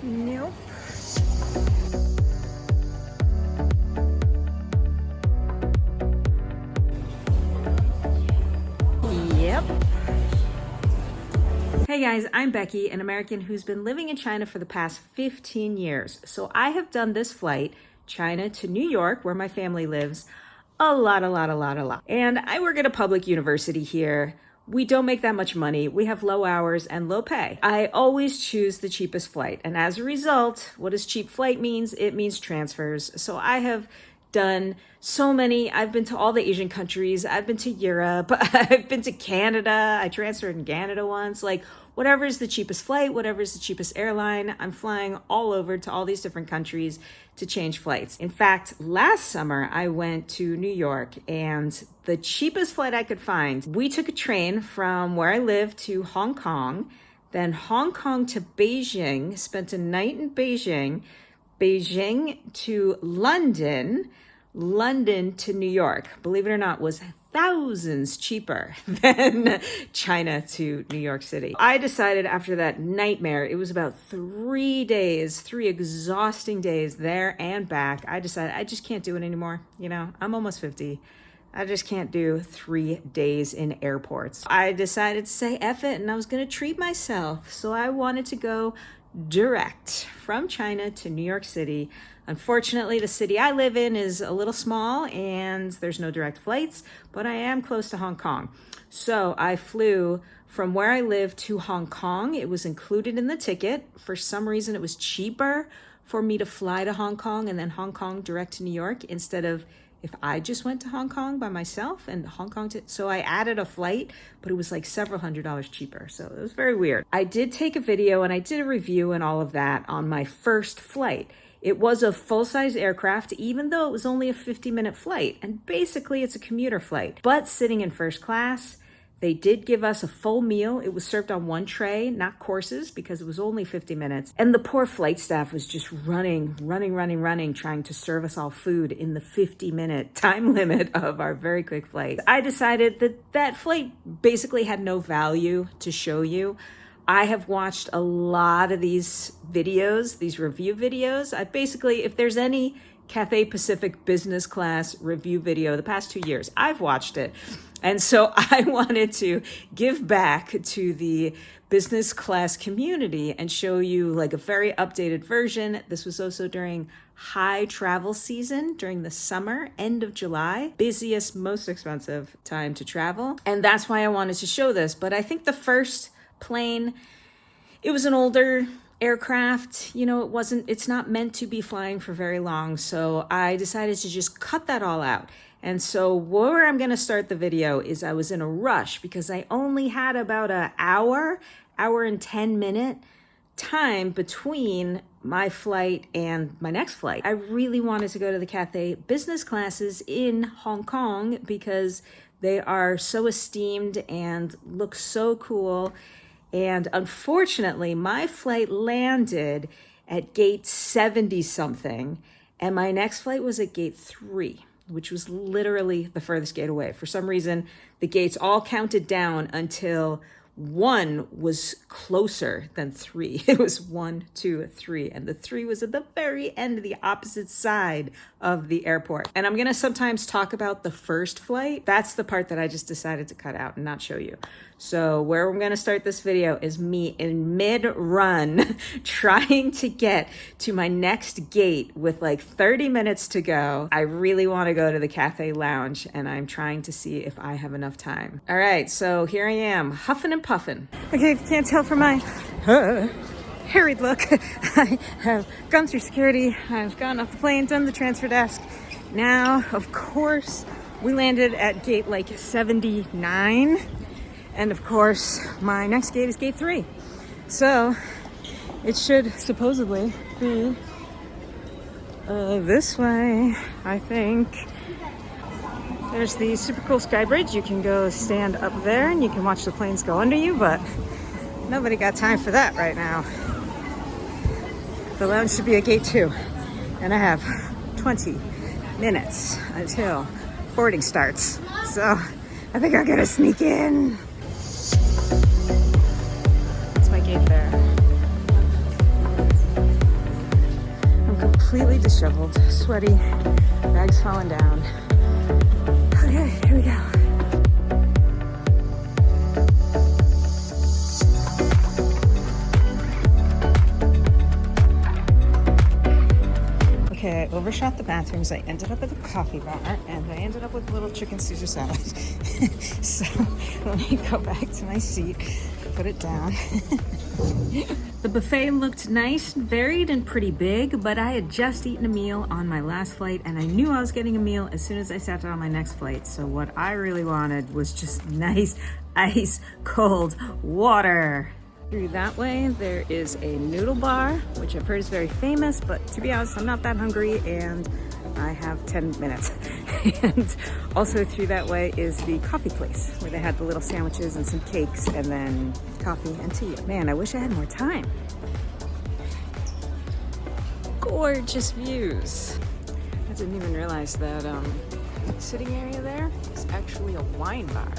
Nope. Yep. Hey guys, I'm Becky, an American who's been living in China for the past 15 years. So I have done this flight, China to New York, where my family lives, a lot. And I work at a public university here. We don't make that much money. We have low hours and low pay. I always choose the cheapest flight. And as a result, what does cheap flight means? It means transfers. So I have done so many. I've been to all the Asian countries. I've been to Europe. I've been to Canada. I transferred in Canada once. Like, whatever is the cheapest flight, whatever is the cheapest airline, I'm flying all over to all these different countries to change flights. In fact, last summer I went to New York, and the cheapest flight I could find, we took a train from where I live to Hong Kong, then Hong Kong to Beijing, spent a night in Beijing, Beijing to London, London to New York. Believe it or not, was thousands cheaper than China to New York City. I decided after that nightmare, it was about 3 days, 3 exhausting days there and back. I decided I just can't do it anymore. You know, I'm almost 50. I just can't do 3 days in airports. I decided to say F it, and I was gonna treat myself. So I wanted to go direct from China to New York City. Unfortunately, the city I live in is a little small and there's no direct flights, but I am close to Hong Kong. So I flew from where I live to Hong Kong. It was included in the ticket. For some reason, it was cheaper for me to fly to Hong Kong and then Hong Kong direct to New York instead of if I just went to Hong Kong by myself and Hong Kong to, so I added a flight, but it was like several $100s cheaper. So it was very weird. I did take a video and I did a review and all of that on my first flight. It was a full-size aircraft, even though it was only a 50-minute flight. And basically it's a commuter flight, but sitting in first class. They did give us a full meal. It was served on one tray, not courses, because it was only 50 minutes. And the poor flight staff was just running, trying to serve us all food in the 50-minute time limit of our very quick flight. I decided that that flight basically had no value to show you. I have watched a lot of these videos, these review videos. I basically, if there's any Cathay Pacific business class review video the past 2 years, I've watched it. And so I wanted to give back to the business class community and show you like a very updated version. This was also during high travel season, during the summer, end of July, busiest, most expensive time to travel. And that's why I wanted to show this. But I think the first plane, it was an older aircraft, you know, it's not meant to be flying for very long. So I decided to just cut that all out. And so where I'm gonna start the video is I was in a rush because I only had about an hour and 10-minute time between my flight and my next flight. I really wanted to go to the Cathay business classes in Hong Kong because they are so esteemed and look so cool. And unfortunately, my flight landed at gate 70 something, and my next flight was at gate 3, which was literally the furthest gate away. For some reason, the gates all counted down until 1 was closer than 3. It was 1, 2, 3, and the 3 was at the very end of the opposite side of the airport. And I'm gonna sometimes talk about the first flight. That's the part that I just decided to cut out and not show you. So where I'm gonna start this video is me in mid-run trying to get to my next gate with like 30 minutes to go. I really wanna go to the Cathay lounge and I'm trying to see if I have enough time. All right, so here I am, huffing and puffing. Okay, if you can't tell from my harried look, I have gone through security, I've gotten off the plane, done the transfer desk. Now, of course, we landed at gate like 79. And of course, my next gate is gate 3. So it should supposedly be this way, I think. There's the super cool sky bridge. You can go stand up there and you can watch the planes go under you, but nobody got time for that right now. The lounge should be at gate 2. And I have 20 minutes until boarding starts. So I think I'm gonna sneak in. That's my gate there. completely disheveled, sweaty, bags falling down. Okay, here we go. Okay, I overshot the bathrooms. I ended up at a coffee bar, and I ended up with a little chicken Caesar salad. So let me go back to my seat, put it down. The buffet looked nice, varied, and pretty big, but I had just eaten a meal on my last flight, and I knew I was getting a meal as soon as I sat down on my next flight. So what I really wanted was just nice, ice cold water. Through that way, there is a noodle bar, which I've heard is very famous, but to be honest, I'm not that hungry and I have 10 minutes. And also through that way is the coffee place, where they had the little sandwiches and some cakes and then coffee and tea. Man, I wish I had more time. Gorgeous views. I didn't even realize that sitting area there is actually a wine bar.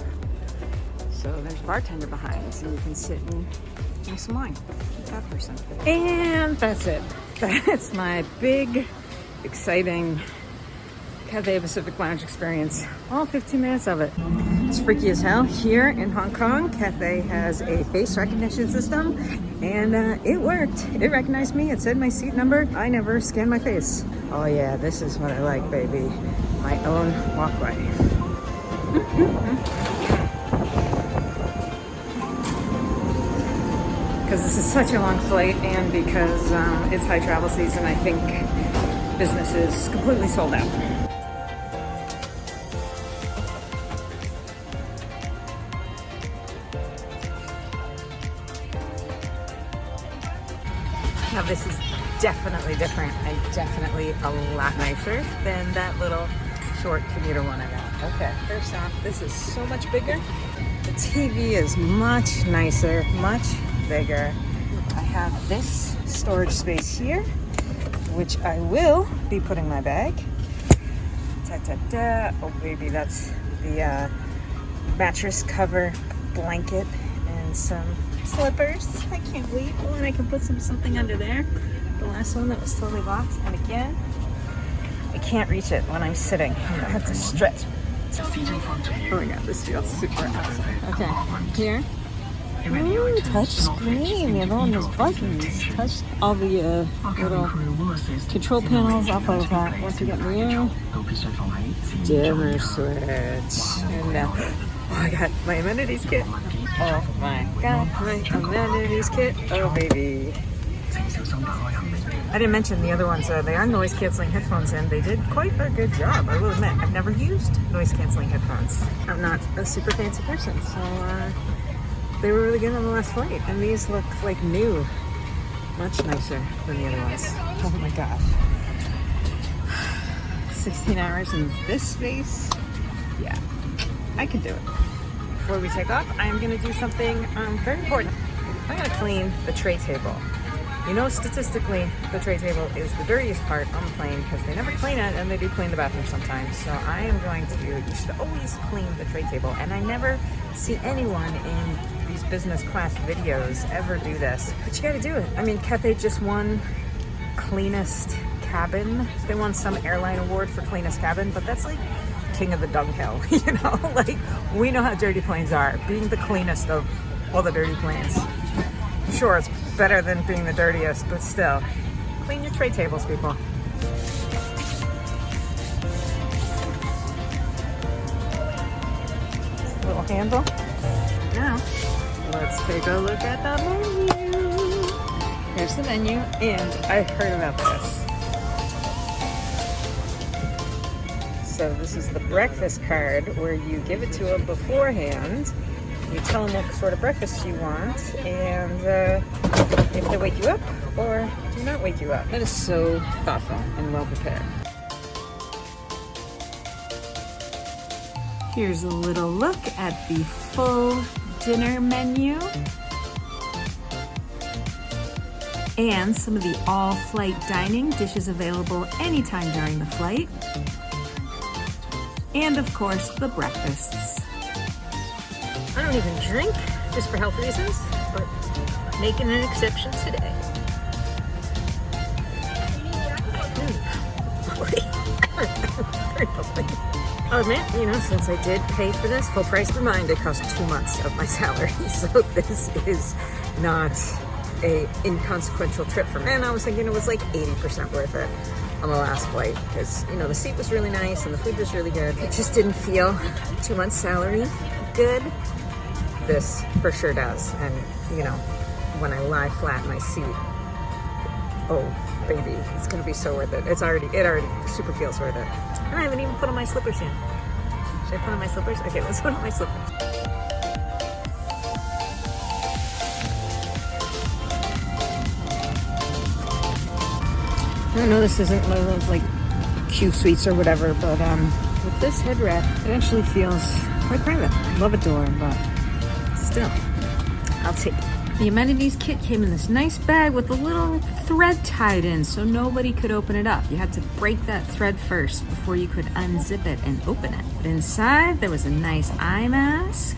So there's a bartender behind, so you can sit and drink some wine with that person. And that's it. That's my big, exciting Cathay Pacific Lounge experience. All 15 minutes of it. It's freaky as hell. Here in Hong Kong, Cathay has a face recognition system, and it worked. It recognized me. It said my seat number. I never scanned my face. Oh yeah, this is what I like, baby. My own walkway. Because this is such a long flight, and because it's high travel season, I think business is completely sold out. Now this is definitely different and definitely a lot nicer than that little short commuter one I got. Okay, first off, this is so much bigger. The TV is much nicer, much bigger. I have this storage space here, which I will be putting my bag. Ta-ta-ta. Oh baby, that's the mattress cover, blanket, and some slippers. I can't wait. Oh, and I can put something under there. The last one that was totally locked. And again, I can't reach it when I'm sitting. I have to stretch. Oh my god, this feels super awesome. Okay, here. Ooh, touch screen. You have all those buttons. Touch all the little control panels off of that. Once we get in the air, dimmer switch. And now, oh, I got my amenities kit. Oh my god, my amenities kit. Oh baby. I didn't mention the other ones. They are noise canceling headphones, and they did quite a good job. I will admit, I've never used noise canceling headphones. I'm not a super fancy person, so they were really good on the last flight. And these look like new, much nicer than the other ones. Oh my gosh. 16 hours in this space. Yeah, I can do it. Before we take off, I am going to do something very important. I'm going to clean the tray table. You know, statistically, the tray table is the dirtiest part on the plane because they never clean it, and they do clean the bathroom sometimes. So I am going to, you should always clean the tray table. And I never see anyone in these business class videos ever do this. But you got to do it. I mean, Cathay just won cleanest cabin. They won some airline award for cleanest cabin, but that's like king of the dunghill, you know? Like, we know how dirty planes are. Being the cleanest of all the dirty planes. Sure, it's better than being the dirtiest, but still. Clean your tray tables, people. Little handle. Now, let's take a look at the menu. Here's the menu, and I heard about this. So this is the breakfast card, where you give it to them beforehand. You tell them what sort of breakfast you want, and if they wake you up or do not wake you up. That is so thoughtful and well prepared. Here's a little look at the full dinner menu and some of the all-flight dining dishes available anytime during the flight. And of course, the breakfasts. I don't even drink, just for health reasons, but making an exception today. I'll admit, you know, since I did pay for this, full price remind, it cost 2 months of my salary. So this is not a inconsequential trip for me. And I was thinking it was like 80% worth it on the last flight because, you know, the seat was really nice and the food was really good. It just didn't feel 2 months salary good. This for sure does. And, you know, when I lie flat in my seat, oh baby, it's gonna be so worth it. It already super feels worth it. And I haven't even put on my slippers yet. Should I put on my slippers? Okay, let's put on my slippers. I know this isn't one of those like Q suites or whatever, but with this headrest, it actually feels quite private. Love a door, but still, I'll take it. The amenities kit came in this nice bag with a little thread tied in so nobody could open it up. You had to break that thread first before you could unzip it and open it. But inside there was a nice eye mask.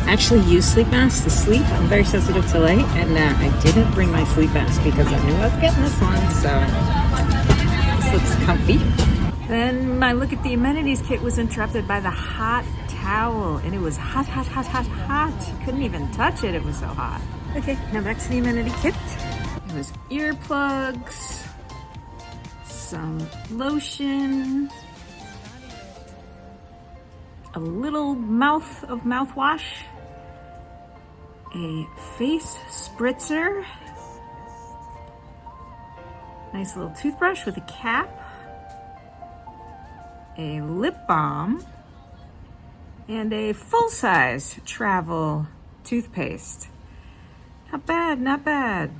I actually use sleep masks to sleep. I'm very sensitive to light, and I didn't bring my sleep mask because I knew I was getting this one, so this looks comfy. Then my look at the amenities kit was interrupted by the hot towel, and it was hot, hot, hot, hot, hot. Couldn't even touch it, it was so hot. Okay, now back to the amenity kit. It was earplugs, some lotion, a little mouth of mouthwash, a face spritzer, nice little toothbrush with a cap, a lip balm, and a full-size travel toothpaste. Not bad, not bad.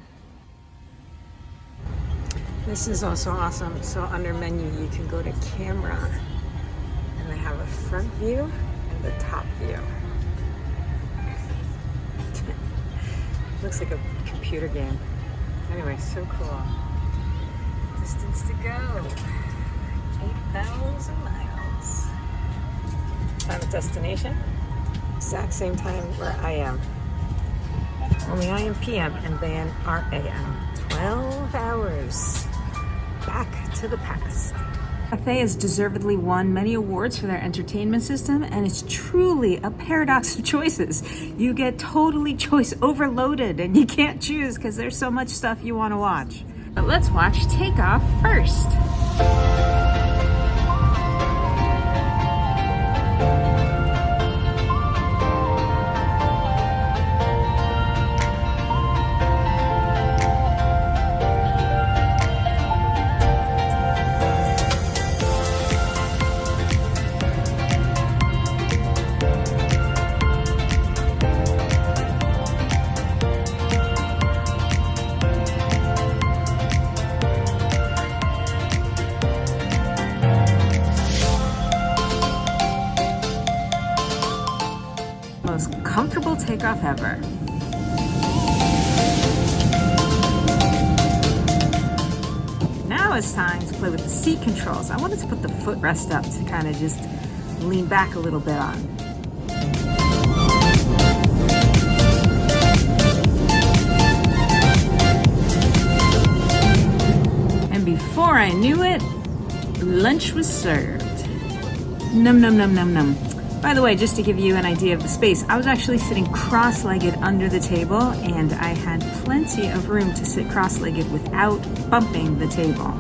This is also awesome. So under menu, you can go to camera, and they have a front view and the top view. Looks like a computer game. Anyway, so cool. Distance to go. 8,000 miles. Time of destination. Exact same time where I am. Only I am PM and they are AM. 12 hours. Back to the past. Cathay has deservedly won many awards for their entertainment system, and it's truly a paradox of choices. You get totally choice overloaded and you can't choose because there's so much stuff you want to watch. But let's watch Takeoff first. Most comfortable takeoff ever. Now it's time to play with the seat controls. I wanted to put the footrest up to kind of just lean back a little bit on. And before I knew it, lunch was served. Num num num num num. By the way, just to give you an idea of the space, I was actually sitting cross-legged under the table, and I had plenty of room to sit cross-legged without bumping the table.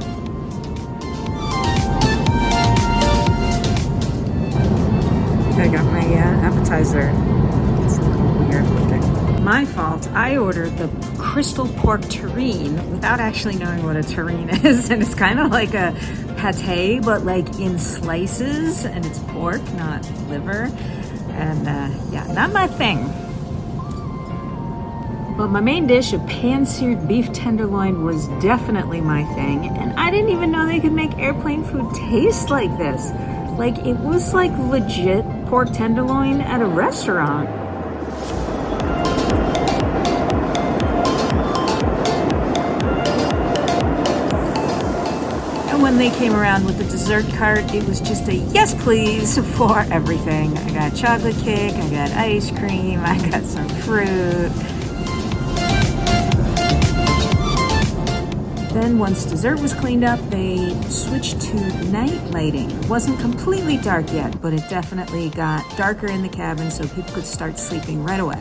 I got my appetizer. It's weird looking. My fault. I ordered the crystal pork terrine without actually knowing what a terrine is, and it's kind of like a pate, but like in slices, and it's pork, not liver, and yeah, not my thing. But my main dish of pan-seared beef tenderloin was definitely my thing, and I didn't even know they could make airplane food taste like this. Like, it was like legit pork tenderloin at a restaurant. When they came around with the dessert cart, it was just a yes please for everything. I got chocolate cake, I got ice cream, I got some fruit. Then once dessert was cleaned up, they switched to night lighting. It wasn't completely dark yet, but it definitely got darker in the cabin so people could start sleeping right away.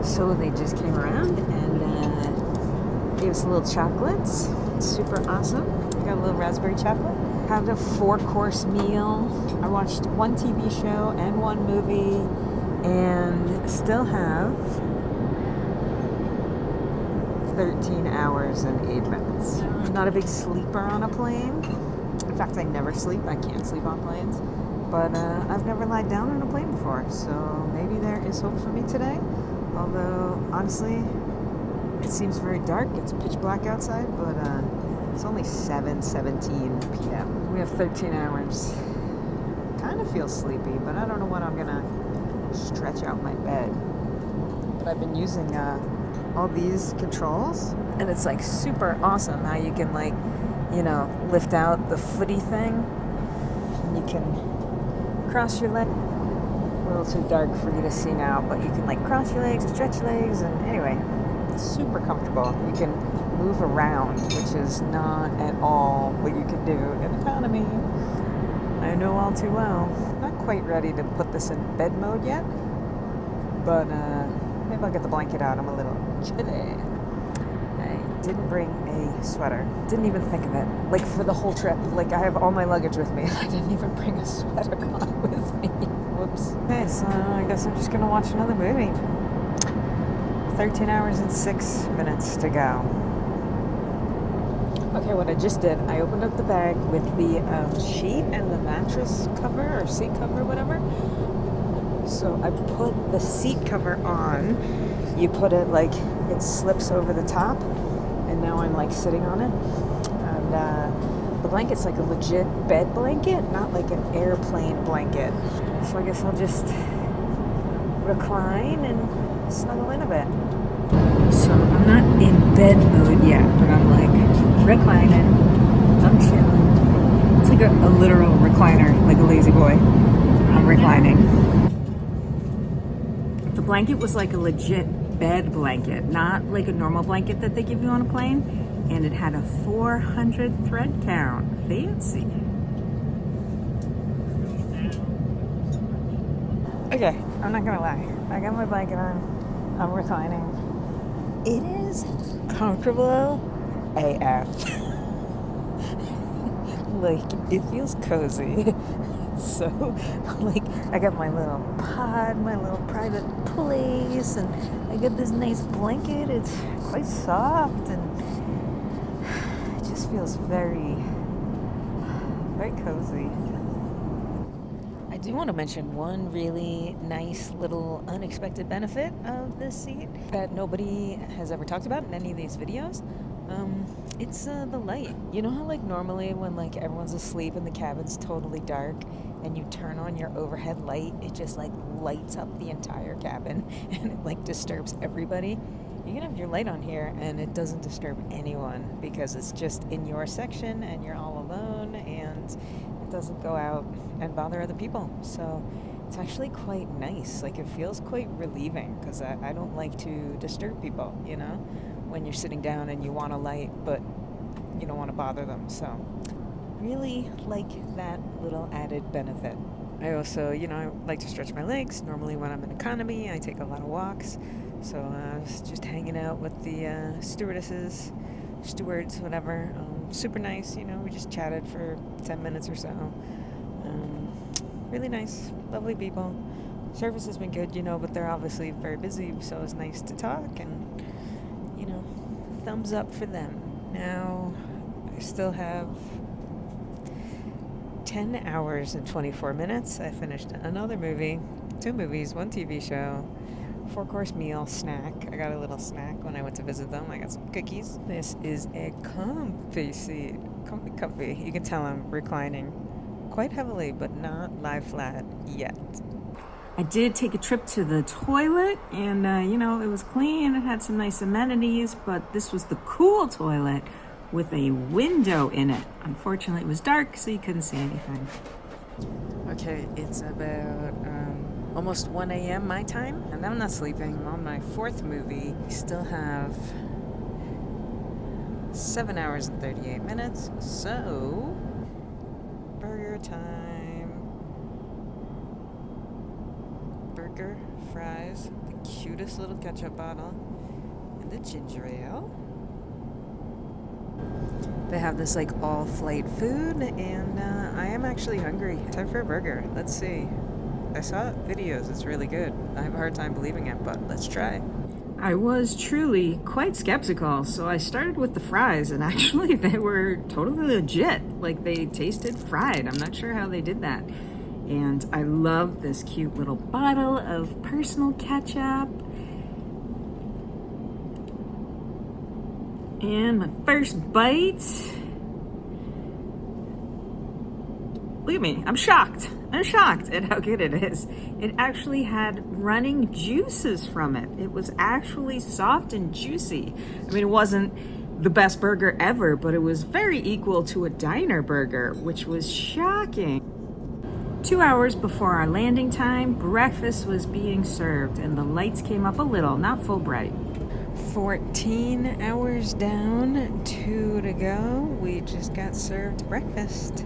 So they just came around and gave us a little chocolates. Super awesome. Got a little raspberry chocolate. Had a 4-course meal. I watched one TV show and one movie and still have 13 hours and 8 minutes. I'm not a big sleeper on a plane. In fact, I never sleep. I can't sleep on planes. But I've never lied down on a plane before, so maybe there is hope for me today. Although, honestly, it seems very dark. It's pitch black outside, but it's only 7:17 p.m. We have 13 hours. Kind of feel sleepy, but I don't know when I'm gonna stretch out my bed. But I've been using all these controls, and it's like super awesome how you can, like, you know, lift out the footy thing, and you can cross your leg. A little too dark for you to see now, but you can like cross your legs, stretch legs, and anyway, it's super comfortable. You can move around, which is not at all what you can do in economy. I know all too well. Not quite ready to put this in bed mode yet, but maybe I'll get the blanket out. I'm a little chilly. I didn't bring a sweater. Didn't even think of it. Like, for the whole trip. Like, I have all my luggage with me. I didn't even bring a sweater on with me. Whoops. Okay, so I guess I'm just gonna watch another movie. 13 hours and 6 minutes to go. Okay, what I just did, I opened up the bag with the sheet and the mattress cover, or seat cover, whatever. So I put the seat cover on. You put it like, it slips over the top, and now I'm like sitting on it. And the blanket's like a legit bed blanket, not like an airplane blanket. So I guess I'll just recline and snuggle in a bit. So I'm not in bed mode yet, but I'm like reclining. I'm chilling. It's like a literal recliner, like a lazy boy. I'm reclining. The blanket was like a legit bed blanket, not like a normal blanket that they give you on a plane. And it had a 400 thread count. Fancy. Okay, I'm not gonna lie. I got my blanket on. I'm reclining. It is comfortable AF. Like, it feels cozy. So, like, I got my little pod, my little private place, and I got this nice blanket. It's quite soft, and it just feels very, very cozy. I do want to mention one really nice little unexpected benefit of this seat that nobody has ever talked about in any of these videos. It's the light. You know how, like, normally when, like, everyone's asleep and the cabin's totally dark and you turn on your overhead light, it just, like, lights up the entire cabin and it, like, disturbs everybody? You can have your light on here and it doesn't disturb anyone because it's just in your section and you're all alone and it doesn't go out and bother other people. So it's actually quite nice. Like, it feels quite relieving because I don't like to disturb people, you know, when you're sitting down and you want a light, but you don't want to bother them. So really like that little added benefit. I also, you know, I like to stretch my legs. Normally when I'm in economy, I take a lot of walks. So I was just hanging out with the stewardesses, stewards, whatever. Super nice, you know, we just chatted for 10 minutes or so. Really nice, lovely people. Service has been good, you know, but they're obviously very busy, so it's nice to talk, and, you know, thumbs up for them. Now, I still have 10 hours and 24 minutes. I finished another movie, 2 movies, 1 TV show, 4-course meal, snack. I got a little snack when I went to visit them. I got some cookies. This is a comfy seat. Comfy. You can tell I'm reclining quite heavily, but not lie flat yet. I did take a trip to the toilet, and, you know, it was clean. It had some nice amenities, but this was the cool toilet with a window in it. Unfortunately, it was dark, so you couldn't see anything. Okay, it's about almost 1 a.m. my time, and I'm not sleeping. I'm on my 4th movie. I still have 7 hours and 38 minutes. So, burger time. Burger, fries, the cutest little ketchup bottle, and the ginger ale. They have this like all-flight food, and I am actually hungry. Time for a burger. Let's see. I saw videos. It's really good. I have a hard time believing it, but let's try. I was truly quite skeptical, so I started with the fries, and actually they were totally legit. Like, they tasted fried. I'm not sure how they did that. And I love this cute little bottle of personal ketchup. And my first bite. Look at me, I'm shocked. I'm shocked at how good it is. It actually had running juices from it. It was actually soft and juicy. I mean, it wasn't the best burger ever, but it was very equal to a diner burger, which was shocking. 2 hours before our landing time, breakfast was being served and the lights came up a little, not full bright. 14 hours down, 2 to go. We just got served breakfast.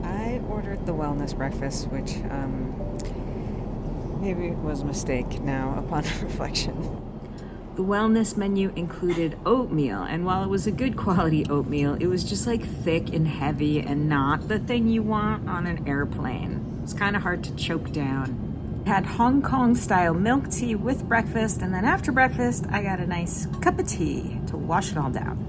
I ordered the wellness breakfast, which maybe it was a mistake now upon reflection. The wellness menu included oatmeal, and while it was a good quality oatmeal, it was just like thick and heavy and not the thing you want on an airplane. It's kind of hard to choke down. Had Hong Kong style milk tea with breakfast, and then after breakfast I got a nice cup of tea to wash it all down.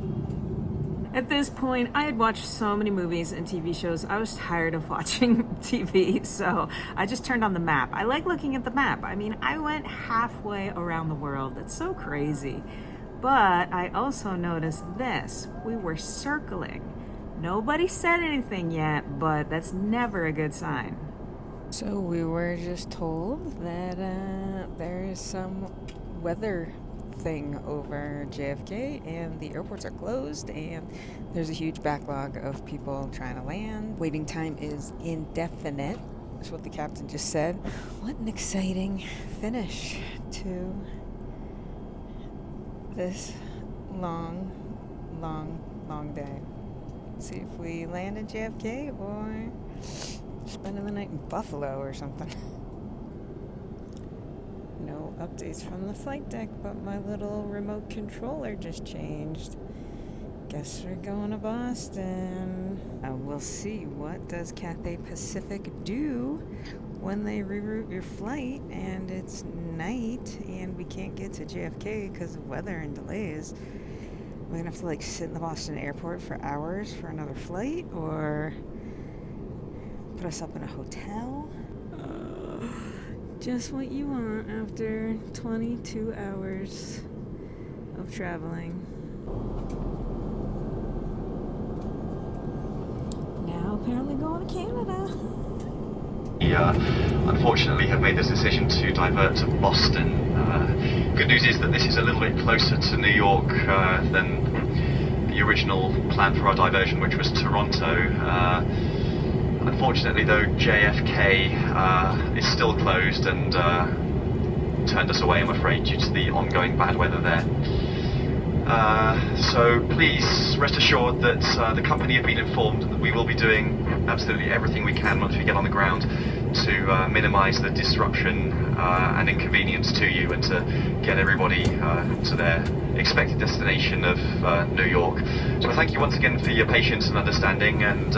At this point, I had watched so many movies and TV shows, I was tired of watching TV, so I just turned on the map. I like looking at the map. I mean, I went halfway around the world. It's so crazy. But I also noticed this. We were circling. Nobody said anything yet, but that's never a good sign. So we were just told that there is some weather thing over JFK and the airports are closed and there's a huge backlog of people trying to land. Waiting time is indefinite. That's what the captain just said. What an exciting finish to this long day. Let's see if we land in JFK or spending the night in Buffalo or something. No updates from the flight deck, but my little remote controller just changed. Guess we're going to Boston. We'll see. What does Cathay Pacific do when they reroute your flight and it's night and we can't get to JFK because of weather and delays? We're gonna have to like sit in the Boston airport for hours for another flight, or put us up in a hotel? Just what you want after 22 hours of traveling. Now apparently going to Canada. We unfortunately have made this decision to divert to Boston. Good news is that this is a little bit closer to New York than the original plan for our diversion, which was Toronto. Unfortunately, though, JFK is still closed and turned us away, I'm afraid, due to the ongoing bad weather there. So please rest assured that the company have been informed that we will be doing absolutely everything we can once we get on the ground to minimise the disruption and inconvenience to you and to get everybody to their expected destination of New York. So thank you once again for your patience and understanding, and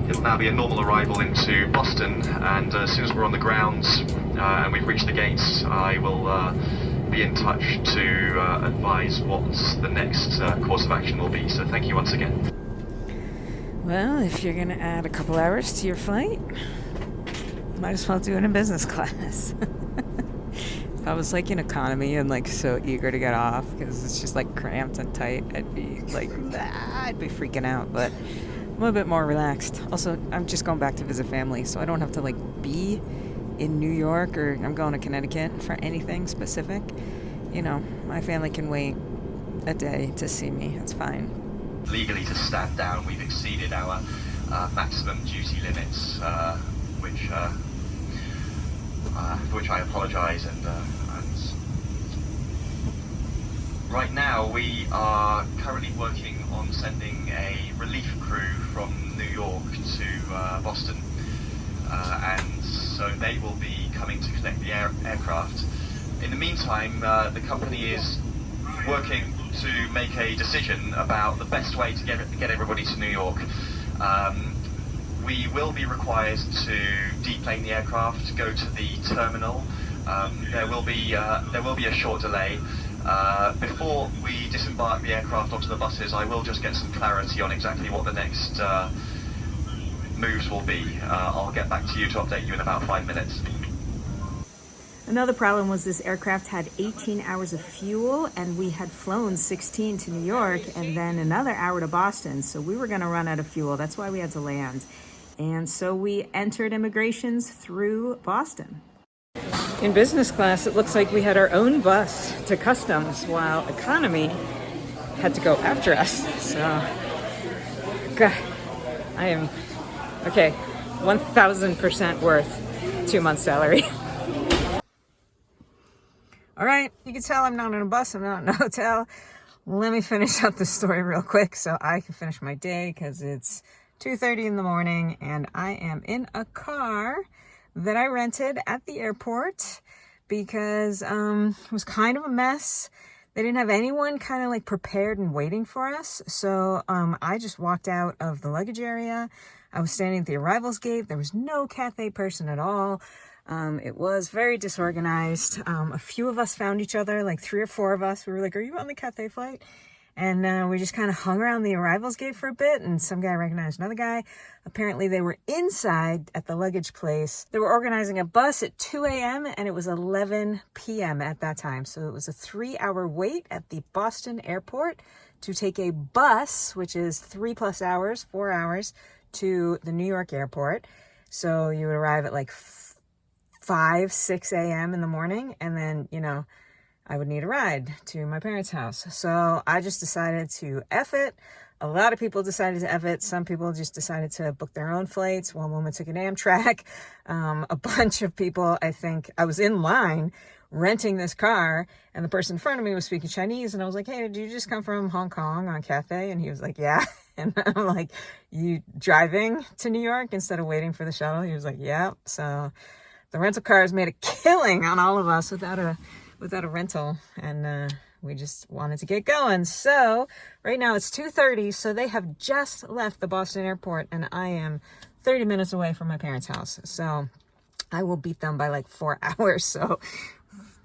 it'll now be a normal arrival into Boston, and as soon as we're on the ground and we've reached the gates, I will be in touch to advise what the next course of action will be. So thank you once again. Well, if you're going to add a couple hours to your flight, might as well do it in business class. If I was like in economy and like so eager to get off because it's just like cramped and tight, I'd be like, I'd be freaking out, but I'm a bit more relaxed. Also, I'm just going back to visit family, so I don't have to like be in New York, or I'm going to Connecticut for anything specific. You know, my family can wait a day to see me. It's fine. Legally to stand down, we've exceeded our maximum duty limits, for which I apologise and Right now we are currently working on sending a relief crew from New York to Boston, and so they will be coming to collect the aircraft. In the meantime, the company is working to make a decision about the best way to get everybody to New York. We will be required to deplane the aircraft, go to the terminal. There will be a short delay. Before we disembark the aircraft onto the buses, I will just get some clarity on exactly what the next moves will be. I'll get back to you to update you in about 5 minutes. Another problem was this aircraft had 18 hours of fuel, and we had flown 16 to New York and then another hour to Boston. So we were going to run out of fuel. That's why we had to land. And so we entered immigrations through Boston. In business class, it looks like we had our own bus to customs, while economy had to go after us. So, God, I am, okay, 1,000% worth 2 months' salary. All right, you can tell I'm not in a bus, I'm not in a hotel. Let me finish up the story real quick so I can finish my day, because it's 2:30 in the morning and I am in a car that I rented at the airport because it was kind of a mess. They didn't have anyone kind of like prepared and waiting for us. So I just walked out of the luggage area. I was standing at the arrivals gate. There was no Cathay person at all. It was very disorganized. A few of us found each other, like 3 or 4 of us. We were like, "Are you on the Cathay flight?" And we just kind of hung around the arrivals gate for a bit, and some guy recognized another guy. Apparently they were inside at the luggage place. They were organizing a bus at 2 a.m. and it was 11 p.m. at that time. So it was a 3-hour wait at the Boston airport to take a bus, which is 3+ hours, 4 hours, to the New York airport. So you would arrive at like 5, 6 a.m. in the morning, and then, you know, I would need a ride to my parents' house. So I just decided to F it. A lot of people decided to F it. Some people just decided to book their own flights. One woman took an Amtrak. A bunch of people, I think, I was in line renting this car, and the person in front of me was speaking Chinese, and I was like, "Hey, did you just come from Hong Kong on Cathay?" And he was like, "Yeah." And I'm like, "You driving to New York instead of waiting for the shuttle?" He was like, "Yeah." So the rental cars made a killing on all of us without a rental, and we just wanted to get going. So right now it's 2:30, so they have just left the Boston airport, and I am 30 minutes away from my parents' house. So I will beat them by like 4 hours. So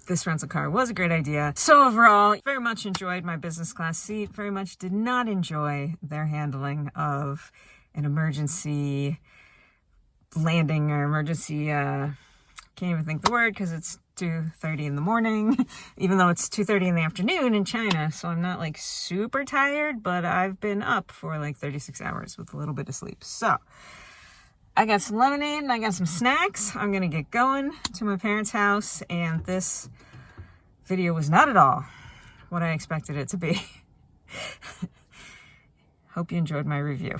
this rental car was a great idea. So overall, very much enjoyed my business class seat. Very much did not enjoy their handling of an emergency landing or emergency, can't even think the word because it's 2:30 in the morning, even though it's 2:30 in the afternoon in China. So I'm not like super tired, but I've been up for like 36 hours with a little bit of sleep. So I got some lemonade and I got some snacks. I'm going to get going to my parents' house, and this video was not at all what I expected it to be. Hope you enjoyed my review.